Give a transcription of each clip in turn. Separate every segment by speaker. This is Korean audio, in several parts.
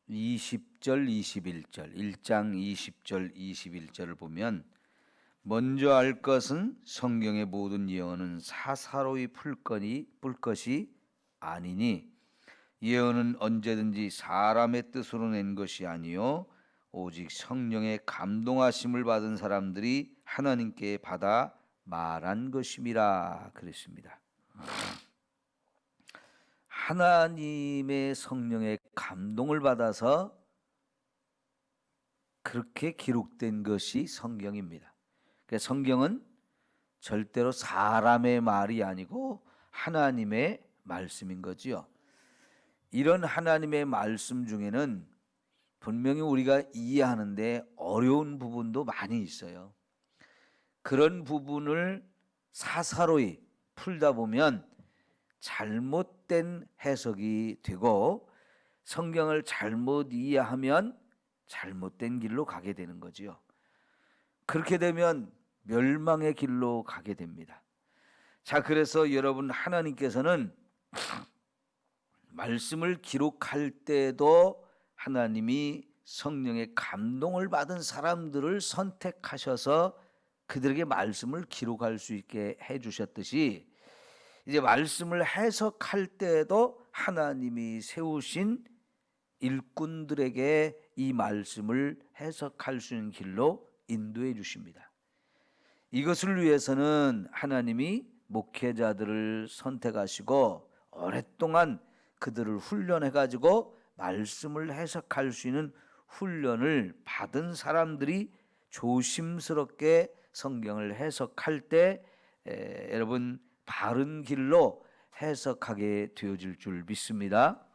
Speaker 1: 20절 21절 1장 20절 21절을 보면 먼저 알 것은 성경의 모든 예언은 사사로이 풀 것이 아니니 예언은 언제든지 사람의 뜻으로 낸 것이 아니요 오직 성령의 감동하심을 받은 사람들이 하나님께 받아 말한 것임이라 그랬습니다. 하나님의 성령의 감동을 받아서 그렇게 기록된 것이 성경입니다. 그러니까 성경은 절대로 사람의 말이 아니고 하나님의 말씀인 거지요. 이런 하나님의 말씀 중에는 분명히 우리가 이해하는데 어려운 부분도 많이 있어요. 그런 부분을 사사로이 풀다 보면 잘못된 해석이 되고 성경을 잘못 이해하면 잘못된 길로 가게 되는 거지요. 그렇게 되면 멸망의 길로 가게 됩니다. 자, 그래서 여러분, 하나님께서는 말씀을 기록할 때도 하나님이 성령의 감동을 받은 사람들을 선택하셔서 그들에게 말씀을 기록할 수 있게 해주셨듯이 이제 말씀을 해석할 때도 하나님이 세우신 일꾼들에게 이 말씀을 해석할 수 있는 길로 인도해 주십니다. 이것을 위해서는 하나님이 목회자들을 선택하시고 오랫동안 그들을 훈련해 가지고 말씀을 해석할 수 있는 훈련을 받은 사람들이 조심스럽게 성경을 해석할 때 여러분 바른 길로 해석하게 되어질 줄 믿습니다.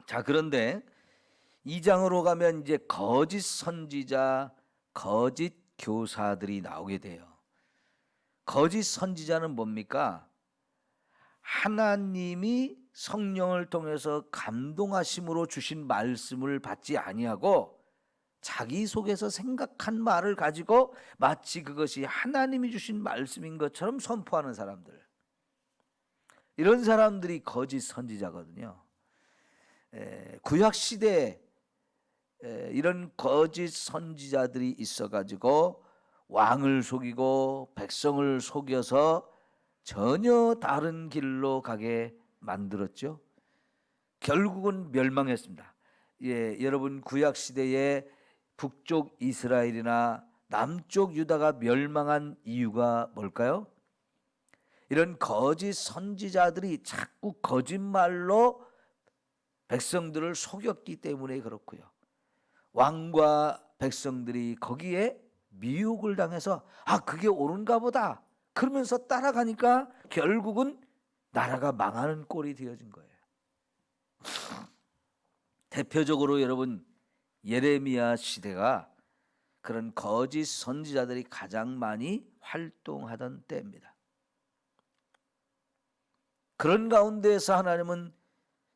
Speaker 1: 자, 그런데 2장으로 가면 이제 거짓 선지자, 거짓 교사들이 나오게 돼요. 거짓 선지자는 뭡니까? 하나님이 성령을 통해서 감동하심으로 주신 말씀을 받지 아니하고 자기 속에서 생각한 말을 가지고 마치 그것이 하나님이 주신 말씀인 것처럼 선포하는 사람들, 이런 사람들이 거짓 선지자거든요. 구약시대에 이런 거짓 선지자들이 있어가지고 왕을 속이고 백성을 속여서 전혀 다른 길로 가게 만들었죠. 결국은 멸망했습니다. 여러분, 구약시대에 북쪽 이스라엘이나 남쪽 유다가 멸망한 이유가 뭘까요? 이런 거짓 선지자들이 자꾸 거짓말로 백성들을 속였기 때문에 그렇고요. 왕과 백성들이 거기에 미혹을 당해서 그게 옳은가 보다 그러면서 따라가니까 결국은 나라가 망하는 꼴이 되어진 거예요. 대표적으로 여러분, 예레미야 시대가 그런 거짓 선지자들이 가장 많이 활동하던 때입니다. 그런 가운데에서 하나님은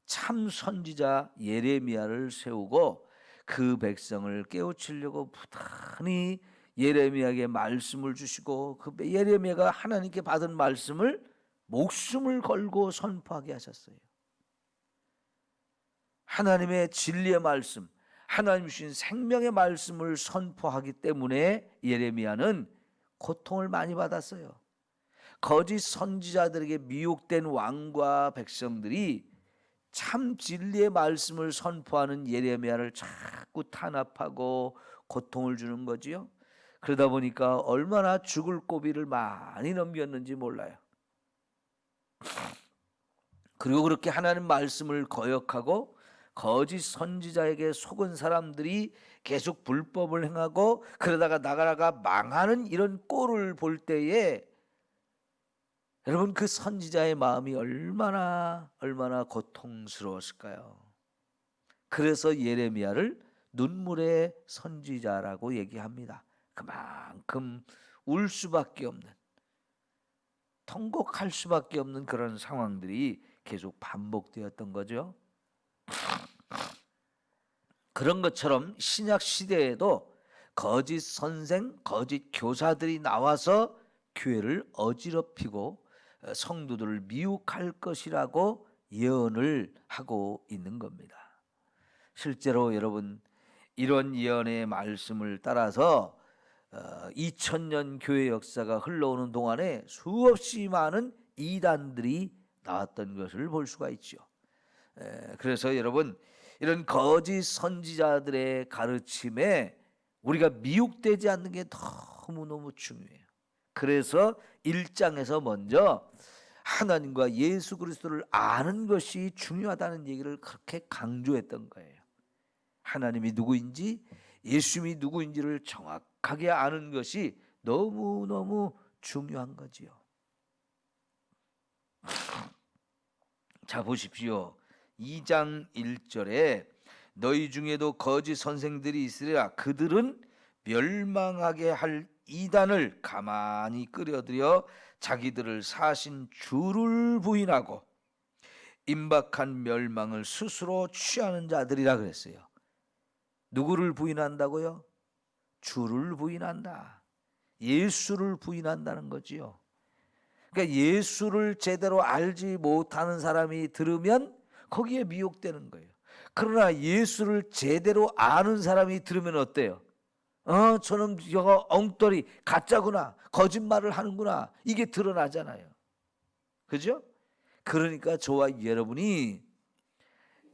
Speaker 1: 참 선지자 예레미야를 세우고 그 백성을 깨우치려고 부단히 예레미야에게 말씀을 주시고 그 예레미야가 하나님께 받은 말씀을 목숨을 걸고 선포하게 하셨어요. 하나님의 진리의 말씀, 하나님 주신 생명의 말씀을 선포하기 때문에 예레미야는 고통을 많이 받았어요. 거짓 선지자들에게 미혹된 왕과 백성들이 참 진리의 말씀을 선포하는 예레미야를 자꾸 탄압하고 고통을 주는 거지요. 그러다 보니까 얼마나 죽을 고비를 많이 넘겼는지 몰라요. 그리고 그렇게 하나님 말씀을 거역하고 거짓 선지자에게 속은 사람들이 계속 불법을 행하고 그러다가 나라가 망하는 이런 꼴을 볼 때에 여러분, 그 선지자의 마음이 얼마나 고통스러웠을까요? 그래서 예레미야를 눈물의 선지자라고 얘기합니다. 그만큼 울 수밖에 없는, 통곡할 수밖에 없는 그런 상황들이 계속 반복되었던 거죠. 그런 것처럼 신약 시대에도 거짓 선생, 거짓 교사들이 나와서 교회를 어지럽히고 성도들을 미혹할 것이라고 예언을 하고 있는 겁니다. 실제로 여러분 이런 예언의 말씀을 따라서 2000년 교회 역사가 흘러오는 동안에 수없이 많은 이단들이 나왔던 것을 볼 수가 있죠. 그래서 여러분 이런 거짓 선지자들의 가르침에 우리가 미혹되지 않는 게 너무너무 중요해요. 그래서 1장에서 먼저 하나님과 예수 그리스도를 아는 것이 중요하다는 얘기를 그렇게 강조했던 거예요. 하나님이 누구인지 예수님이 누구인지를 정확하게 아는 것이 너무너무 중요한 거지요. 자 보십시오. 2장 1절에 너희 중에도 거짓 선생들이 있으리라. 그들은 멸망하게 할 이단을 가만히 끌어들여 자기들을 사신 주를 부인하고 임박한 멸망을 스스로 취하는 자들이라 그랬어요. 누구를 부인한다고요? 주를 부인한다. 예수를 부인한다는 거지요. 그러니까 예수를 제대로 알지 못하는 사람이 들으면 거기에 미혹되는 거예요. 그러나 예수를 제대로 아는 사람이 들으면 어때요? 저는 저거 엉터리 가짜구나, 거짓말을 하는구나, 이게 드러나잖아요. 그죠? 그러니까 저와 여러분이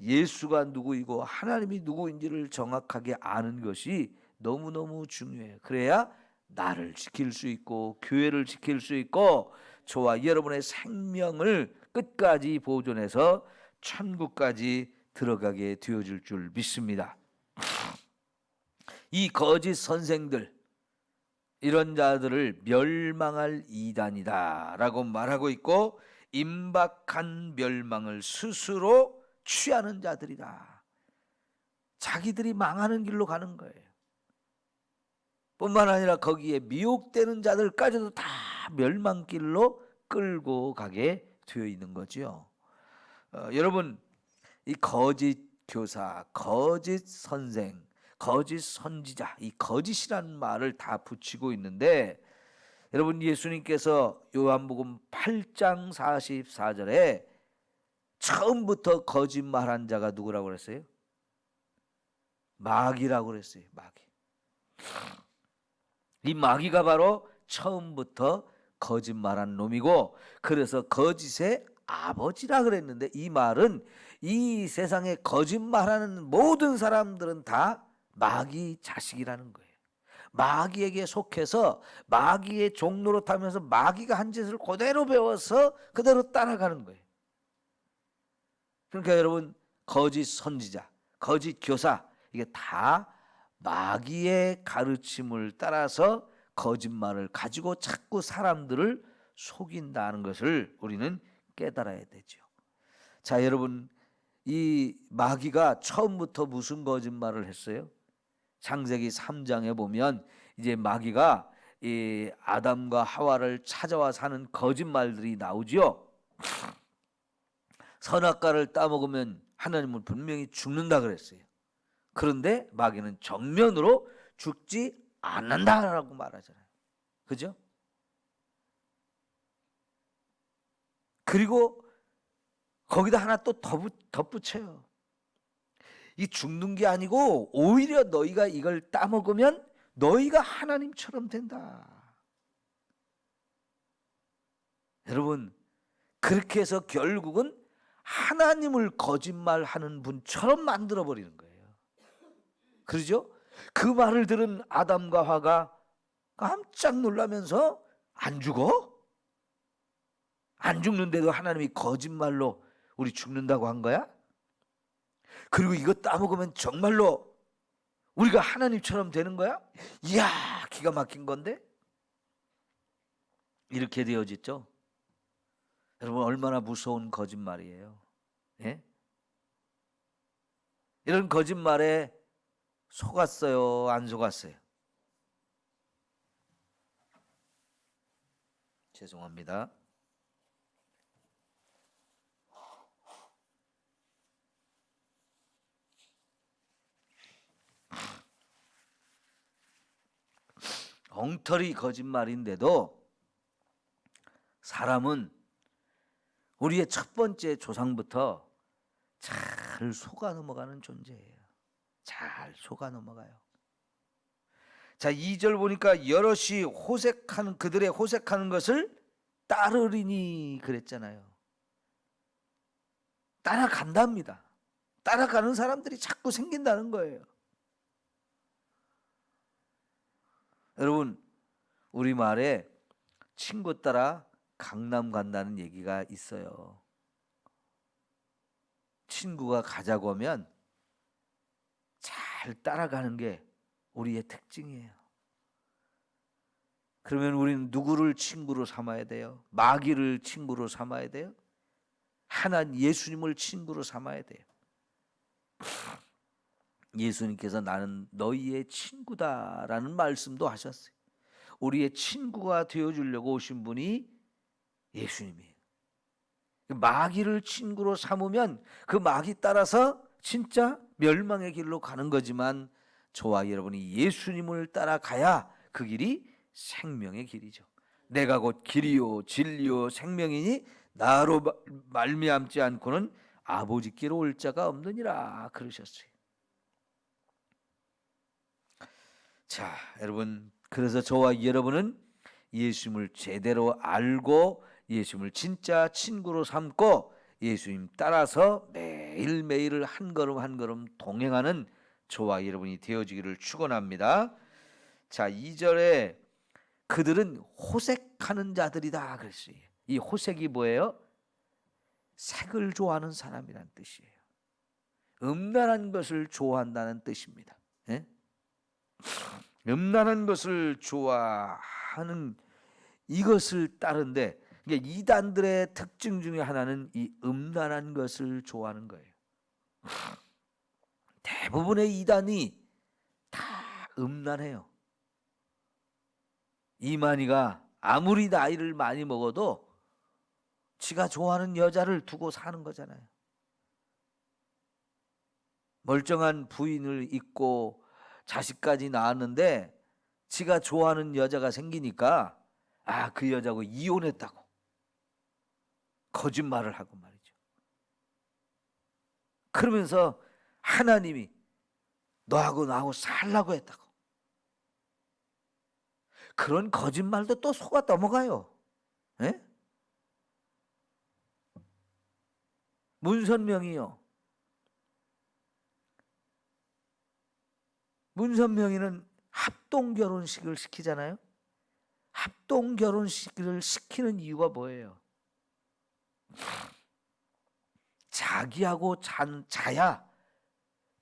Speaker 1: 예수가 누구이고 하나님이 누구인지를 정확하게 아는 것이 너무너무 중요해요. 그래야 나를 지킬 수 있고 교회를 지킬 수 있고 저와 여러분의 생명을 끝까지 보존해서 천국까지 들어가게 되어질 줄 믿습니다. 이 거짓 선생들, 이런 자들을 멸망할 이단이다 라고 말하고 있고, 임박한 멸망을 스스로 취하는 자들이다. 자기들이 망하는 길로 가는 거예요. 뿐만 아니라 거기에 미혹되는 자들까지도 다 멸망길로 끌고 가게 되어 있는 거죠. 여러분, 이 거짓 교사, 거짓 선생, 거짓 선지자, 이 거짓이라는 말을 다 붙이고 있는데, 여러분 예수님께서 요한복음 8장 44절에 처음부터 거짓말한 자가 누구라고 그랬어요? 마귀라고 그랬어요. 마귀. 이 마귀가 바로 처음부터 거짓말한 놈이고, 그래서 거짓의 아버지라 그랬는데, 이 말은 이 세상에 거짓말하는 모든 사람들은 다 마귀 자식이라는 거예요. 마귀에게 속해서 마귀의 종로로 타면서 마귀가 한 짓을 그대로 배워서 그대로 따라가는 거예요. 그러니까 여러분, 거짓 선지자, 거짓 교사, 이게 다 마귀의 가르침을 따라서 거짓말을 가지고 자꾸 사람들을 속인다는 것을 우리는 깨달아야 되죠. 자, 여러분, 이 마귀가 처음부터 무슨 거짓말을 했어요? 창세기 3장에 보면 이제 마귀가 이 아담과 하와를 찾아와 사는 거짓말들이 나오죠. 선악과를 따먹으면 하나님은 분명히 죽는다 그랬어요. 그런데 마귀는 정면으로 죽지 않는다라고 말하잖아요. 그죠? 그리고 거기다 하나 또 덧붙여요. 이 죽는 게 아니고 오히려 너희가 이걸 따먹으면 너희가 하나님처럼 된다. 여러분, 그렇게 해서 결국은 하나님을 거짓말하는 분처럼 만들어버리는 거예요. 그러죠? 그 말을 들은 아담과 하와가 깜짝 놀라면서 안 죽어? 안 죽는데도 하나님이 거짓말로 우리 죽는다고 한 거야? 그리고 이거 따먹으면 정말로 우리가 하나님처럼 되는 거야? 이야, 기가 막힌 건데? 이렇게 되어졌죠. 여러분, 얼마나 무서운 거짓말이에요. 예? 이런 거짓말에 속았어요, 안 속았어요? 죄송합니다. 엉터리 거짓말인데도 사람은 우리의 첫 번째 조상부터 잘 속아 넘어가는 존재예요. 잘 속아 넘어가요. 자, 2절 보니까 여럿이 호색하는 그들의 호색하는 것을 따르리니 그랬잖아요. 따라간답니다. 따라가는 사람들이 자꾸 생긴다는 거예요. 여러분, 우리말에 친구 따라 강남 간다는 얘기가 있어요. 친구가 가자고 하면 잘 따라가는 게 우리의 특징이에요. 그러면 우리는 누구를 친구로 삼아야 돼요? 마귀를 친구로 삼아야 돼요? 하나님 예수님을 친구로 삼아야 돼요. 예수님께서 나는 너희의 친구다라는 말씀도 하셨어요. 우리의 친구가 되어주려고 오신 분이 예수님이에요. 마귀를 친구로 삼으면 그 마귀 따라서 진짜 멸망의 길로 가는 거지만 저와 여러분이 예수님을 따라가야 그 길이 생명의 길이죠. 내가 곧 길이요 진리요 생명이니 나로 말미암지 않고는 아버지께로 올 자가 없느니라 그러셨어요. 자, 여러분, 그래서 저와 여러분은 예수님을 제대로 알고 예수님을 진짜 친구로 삼고 예수님 따라서 매일매일을 한 걸음 한 걸음 동행하는 저와 여러분이 되어지기를 축원합니다. 자, 2절에 그들은 호색하는 자들이다 그랬어요. 이 호색이 뭐예요? 색을 좋아하는 사람이란 뜻이에요. 음란한 것을 좋아한다는 뜻입니다. 예? 음란한 것을 좋아하는 이것을 따른데 이단들의 특징 중에 하나는 이 음란한 것을 좋아하는 거예요. 대부분의 이단이 다 음란해요. 이만희가 아무리 나이를 많이 먹어도 지가 좋아하는 여자를 두고 사는 거잖아요. 멀쩡한 부인을 잊고 자식까지 낳았는데 지가 좋아하는 여자가 생기니까 그 여자하고 이혼했다고 거짓말을 하고 말이죠. 그러면서 하나님이 너하고 나하고 살라고 했다고. 그런 거짓말도 또 속아 넘어가요. 에? 문선명이요. 문선명이는 합동결혼식을 시키잖아요. 합동결혼식을 시키는 이유가 뭐예요? 자기하고 자야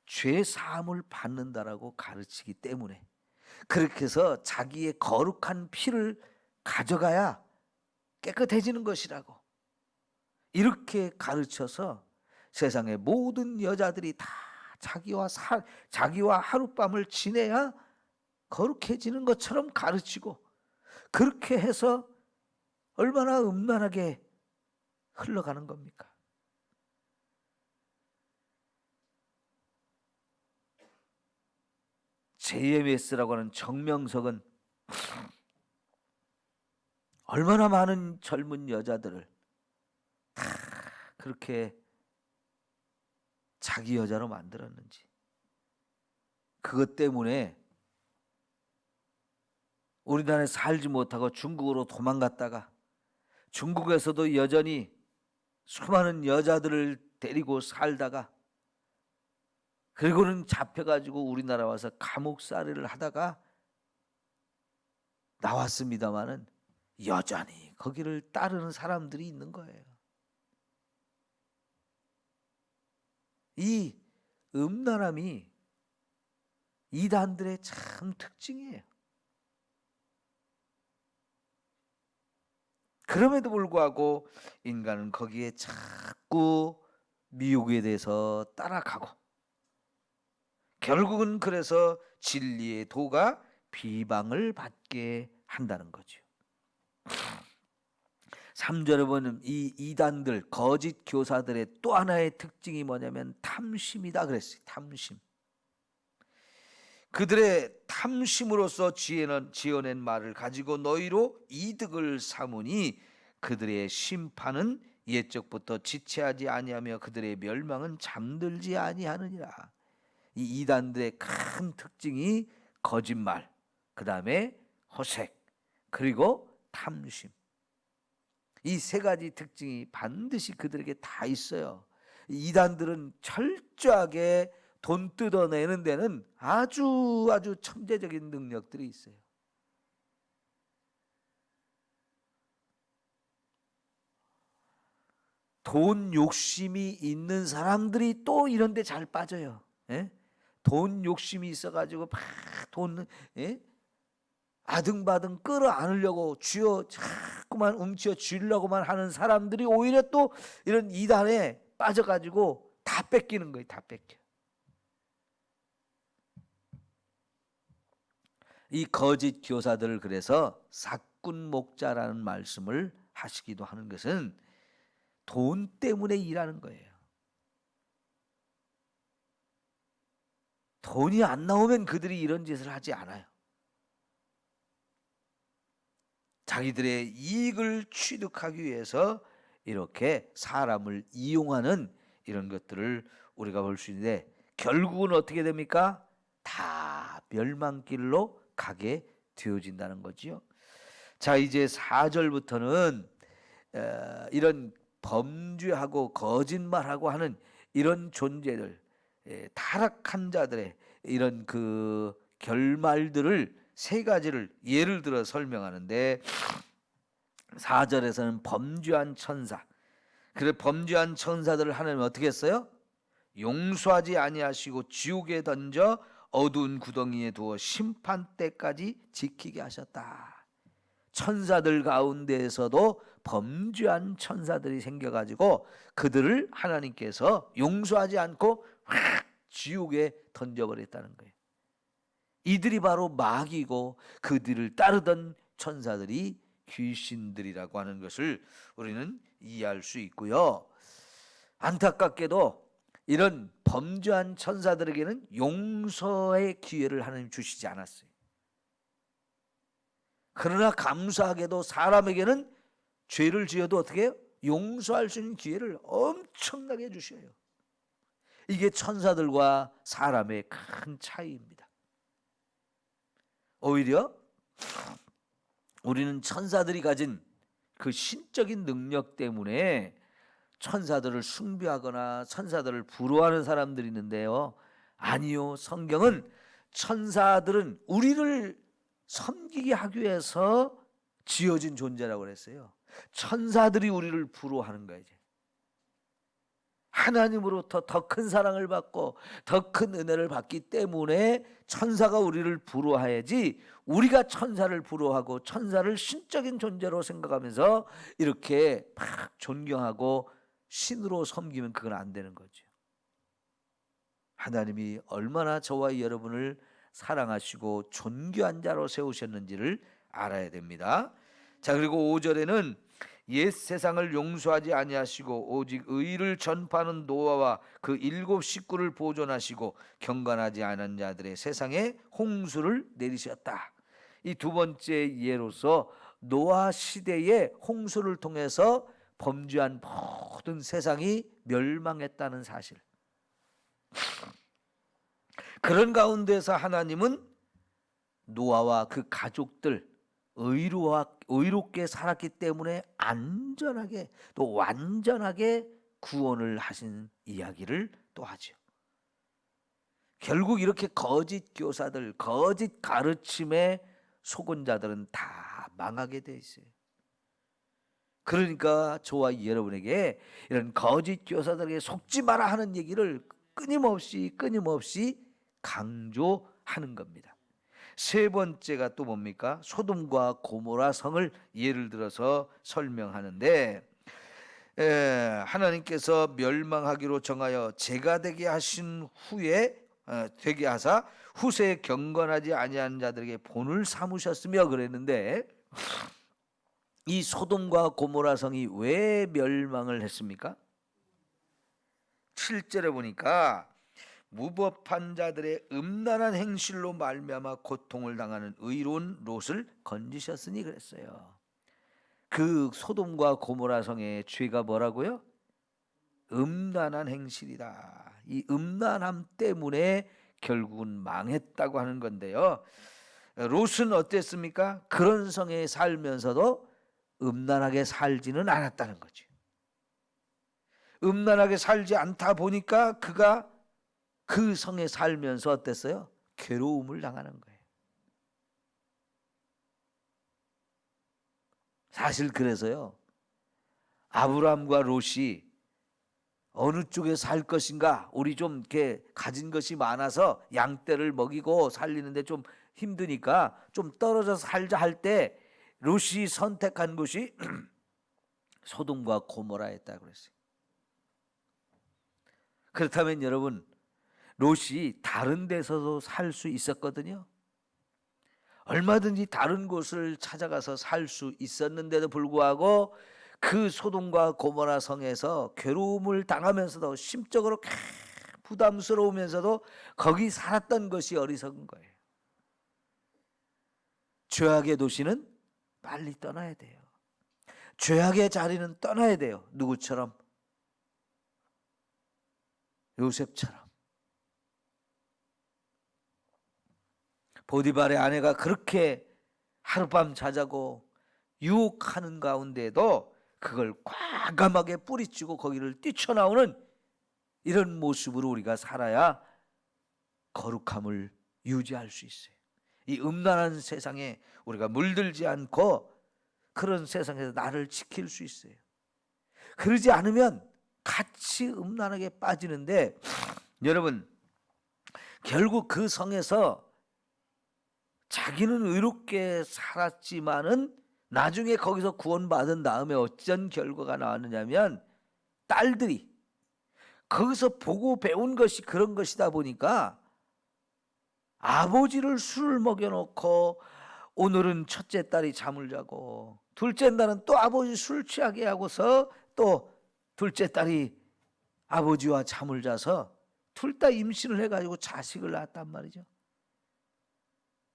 Speaker 1: 죄 사함을 받는다라고 가르치기 때문에 그렇게 해서 자기의 거룩한 피를 가져가야 깨끗해지는 것이라고 이렇게 가르쳐서 세상의 모든 여자들이 다 자기와 하룻밤을 지내야 거룩해지는 것처럼 가르치고 그렇게 해서 얼마나 음란하게 흘러가는 겁니까? JMS라고 하는 정명석은 얼마나 많은 젊은 여자들을 다 그렇게 자기 여자로 만들었는지. 그것 때문에 우리나라에 살지 못하고 중국으로 도망갔다가 중국에서도 여전히 수많은 여자들을 데리고 살다가 그리고는 잡혀가지고 우리나라 와서 감옥살이를 하다가 나왔습니다마는 여전히 거기를 따르는 사람들이 있는 거예요. 이 음란함이 이단들의 참 특징이에요. 그럼에도 불구하고 인간은 거기에 자꾸 미혹에 대해서 따라가고 결국은 그래서 진리의 도가 비방을 받게 한다는 거죠. 3절에 보면 이 이단들 거짓 교사들의 또 하나의 특징이 뭐냐면 탐심이다 그랬어요. 탐심. 그들의 탐심으로서 지어낸 말을 가지고 너희로 이득을 삼으니 그들의 심판은 옛적부터 지체하지 아니하며 그들의 멸망은 잠들지 아니하느니라. 이 이단들의 큰 특징이 거짓말, 그 다음에 호색, 그리고 탐심. 이 세 가지 특징이 반드시 그들에게 다 있어요. 이단들은 철저하게 돈 뜯어내는 데는 아주 천재적인 능력들이 있어요. 돈 욕심이 있는 사람들이 또 이런 데 잘 빠져요. 예? 돈 욕심이 있어가지고 막 돈, 예? 아등바등 끌어안으려고 쥐어 자꾸만 움치어 쥐려고만 하는 사람들이 오히려 또 이런 이단에 빠져가지고 다 뺏기는 거예요. 다 뺏겨. 이 거짓 교사들을 그래서 사꾼목자라는 말씀을 하시기도 하는 것은 돈 때문에 일하는 거예요. 돈이 안 나오면 그들이 이런 짓을 하지 않아요. 자기들의 이익을 취득하기 위해서 이렇게 사람을 이용하는 이런 것들을 우리가 볼 수 있는데, 결국은 어떻게 됩니까? 다 멸망길로 가게 되어진다는 거지요. 자, 이제 4절부터는 이런 범죄하고 거짓말하고 하는 이런 존재들, 타락한 자들의 이런 그 결말들을 세 가지를 예를 들어 설명하는데, 4절에서는 범죄한 천사, 그래 범죄한 천사들을 하나님은 어떻게 했어요? 용서하지 아니하시고 지옥에 던져 어두운 구덩이에 두어 심판 때까지 지키게 하셨다. 천사들 가운데에서도 범죄한 천사들이 생겨가지고 그들을 하나님께서 용서하지 않고 확 지옥에 던져버렸다는 거예요. 이들이 바로 마귀고 그들을 따르던 천사들이 귀신들이라고 하는 것을 우리는 이해할 수 있고요. 안타깝게도 이런 범죄한 천사들에게는 용서의 기회를 하나님 주시지 않았어요. 그러나 감사하게도 사람에게는 죄를 지어도 어떻게 해요? 용서할 수 있는 기회를 엄청나게 주셔요. 이게 천사들과 사람의 큰 차이입니다. 오히려 우리는 천사들이 가진 그 신적인 능력 때문에 천사들을 숭배하거나 천사들을 부러워하는 사람들이 있는데요. 아니요, 성경은 천사들은 우리를 섬기게 하기 위해서 지어진 존재라고 그랬어요. 천사들이 우리를 부러워하는 거예요. 하나님으로부터 더 큰 사랑을 받고 더 큰 은혜를 받기 때문에 천사가 우리를 부러워해야지, 우리가 천사를 부러워하고 천사를 신적인 존재로 생각하면서 이렇게 막 존경하고 신으로 섬기면 그건 안 되는 거죠. 하나님이 얼마나 저와 여러분을 사랑하시고 존귀한 자로 세우셨는지를 알아야 됩니다. 자, 그리고 5절에는 옛 세상을 용서하지 아니하시고 오직 의를 전파하는 노아와 그 7 식구를 보존하시고 경건하지 않은 자들의 세상에 홍수를 내리셨다. 이 두 번째 예로서 노아 시대의 홍수를 통해서 범죄한 모든 세상이 멸망했다는 사실, 그런 가운데서 하나님은 노아와 그 가족들 의롭게 살았기 때문에 안전하게 또 완전하게 구원을 하신 이야기를 또 하죠. 결국 이렇게 거짓 교사들, 거짓 가르침에 속은 자들은 다 망하게 돼 있어요. 그러니까 저와 여러분에게 이런 거짓 교사들에게 속지 마라 하는 얘기를 끊임없이 강조하는 겁니다. 세 번째가 또 뭡니까? 소돔과 고모라 성을 예를 들어서 설명하는데, 하나님께서 멸망하기로 정하여 재가 되게 하신 후에 되게 하사 후세에 경건하지 아니한 자들에게 본을 삼으셨으며 그랬는데, 이 소돔과 고모라 성이 왜 멸망을 했습니까? 7절에 보니까 무법한 자들의 음란한 행실로 말미암아 고통을 당하는 의로운 롯을 건지셨으니 그랬어요. 그 소돔과 고모라 성의 죄가 뭐라고요? 음란한 행실이다. 이 음란함 때문에 결국은 망했다고 하는 건데요. 롯은 어땠습니까? 그런 성에 살면서도 음란하게 살지는 않았다는 거죠. 음란하게 살지 않다 보니까 그가 그 성에 살면서 어땠어요? 괴로움을 당하는 거예요. 사실 그래서요, 아브라함과 롯이 어느 쪽에 살 것인가, 우리 좀 이렇게 가진 것이 많아서 양떼를 먹이고 살리는데 좀 힘드니까 좀 떨어져서 살자 할 때 롯이 선택한 곳이 소돔과 고모라였다고 그랬어요. 그렇다면 여러분, 롯이 다른 데서도 살 수 있었거든요. 얼마든지 다른 곳을 찾아가서 살 수 있었는데도 불구하고 그 소돔과 고모라 성에서 괴로움을 당하면서도 심적으로 부담스러우면서도 거기 살았던 것이 어리석은 거예요. 죄악의 도시는 빨리 떠나야 돼요. 죄악의 자리는 떠나야 돼요. 누구처럼? 요셉처럼. 보디발의 아내가 그렇게 하룻밤 자자고 유혹하는 가운데도 그걸 과감하게 뿌리치고 거기를 뛰쳐나오는 이런 모습으로 우리가 살아야 거룩함을 유지할 수 있어요. 이 음란한 세상에 우리가 물들지 않고 그런 세상에서 나를 지킬 수 있어요. 그러지 않으면 같이 음란하게 빠지는데, 여러분, 결국 그 성에서 자기는 의롭게 살았지만은 나중에 거기서 구원받은 다음에 어떤 결과가 나왔느냐면, 딸들이 거기서 보고 배운 것이 그런 것이다 보니까 아버지를 술을 먹여놓고 오늘은 첫째 딸이 잠을 자고 둘째 날은 또 아버지 술 취하게 하고서 또 둘째 딸이 아버지와 잠을 자서 둘 다 임신을 해가지고 자식을 낳았단 말이죠.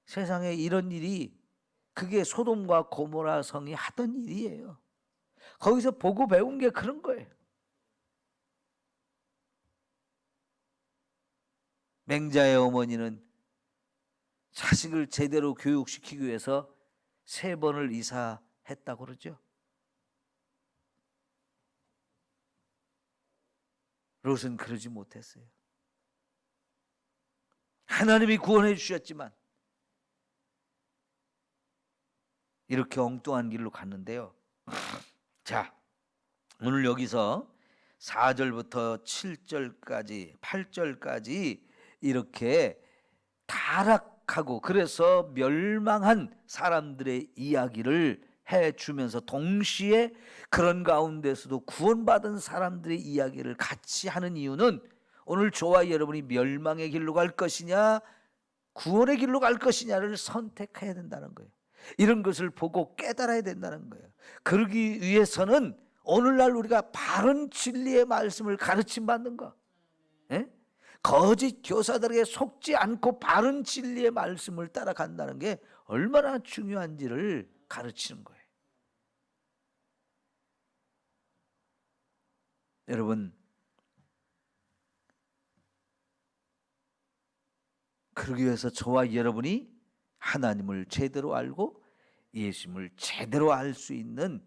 Speaker 1: 세상에 이런 일이, 그게 소돔과 고모라 성이 하던 일이에요. 거기서 보고 배운 게 그런 거예요. 맹자의 어머니는 자식을 제대로 교육시키기 위해서 3번을 이사했다고 그러죠. 롯은 그러지 못했어요. 하나님이 구원해 주셨지만 이렇게 엉뚱한 길로 갔는데요. 자, 오늘 여기서 4절부터 7절까지 8절까지 이렇게 타락하고 그래서 멸망한 사람들의 이야기를 해주면서 동시에 그런 가운데서도 구원받은 사람들의 이야기를 같이 하는 이유는, 오늘 저와 여러분이 멸망의 길로 갈 것이냐 구원의 길로 갈 것이냐를 선택해야 된다는 거예요. 이런 것을 보고 깨달아야 된다는 거예요. 그러기 위해서는 오늘날 우리가 바른 진리의 말씀을 가르침 받는 거, 예? 거짓 교사들에게 속지 않고 바른 진리의 말씀을 따라간다는 게 얼마나 중요한지를 가르치는 거예요. 여러분, 그러기 위해서 저와 여러분이 하나님을 제대로 알고 예수님을 제대로 알 수 있는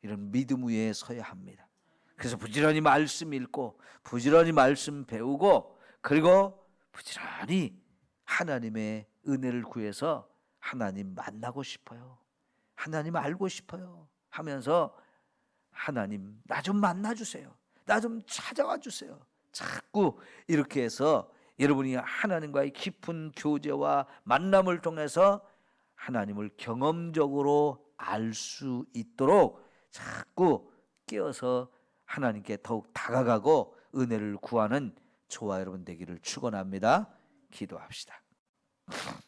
Speaker 1: 이런 믿음 위에 서야 합니다. 그래서 부지런히 말씀 읽고 부지런히 말씀 배우고 그리고 부지런히 하나님의 은혜를 구해서 하나님 만나고 싶어요, 하나님 알고 싶어요 하면서 하나님 나 좀 만나주세요, 나 좀 찾아와 주세요, 자꾸 이렇게 해서 여러분이 하나님과의 깊은 교제와 만남을 통해서 하나님을 경험적으로 알 수 있도록 자꾸 깨어서 하나님께 더욱 다가가고 은혜를 구하는 저와 여러분 되기를 축원합니다. 기도합시다.